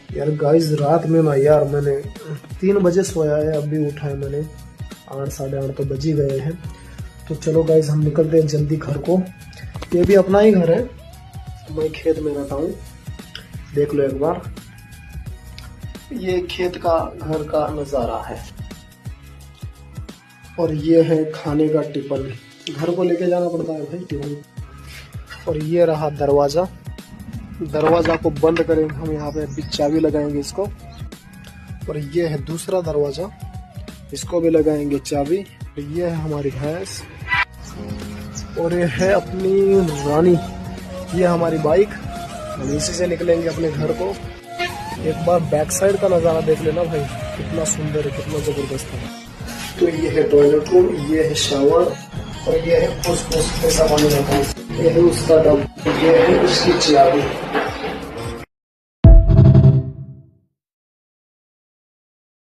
यार गाइस रात में ना यार मैंने 3 बजे सोया है, अभी उठा है मैंने 8 साढ़े 8 तो बज ही गए हैं। तो चलो गाइस हम निकलते हैं जल्दी घर को। ये भी अपना ही घर है, मैं खेत में रहता हूँ, देख लो एक बार। ये खेत का घर का नज़ारा है और ये है खाने का टिफिन, घर को लेके जाना पड़ता है भाई टिफिन। और ये रहा दरवाज़ा, दरवाज़ा को बंद करेंगे हम, यहाँ पे अभी चाबी लगाएंगे इसको। और ये है दूसरा दरवाज़ा, इसको भी लगाएंगे चाबी। ये है हमारी भैंस और ये है अपनी रानी, ये हमारी बाइक। हम इसी से निकलेंगे अपने घर को। एक बार बैक साइड का नज़ारा देख लेना भाई, कितना सुंदर है, कितना ज़बरदस्त है। तो ये है टॉयलेट रूम, ये है शावर और ये है फुस फुस पैसा पानी रहता है, ये है उसका डब, ये है उसकी चाबी।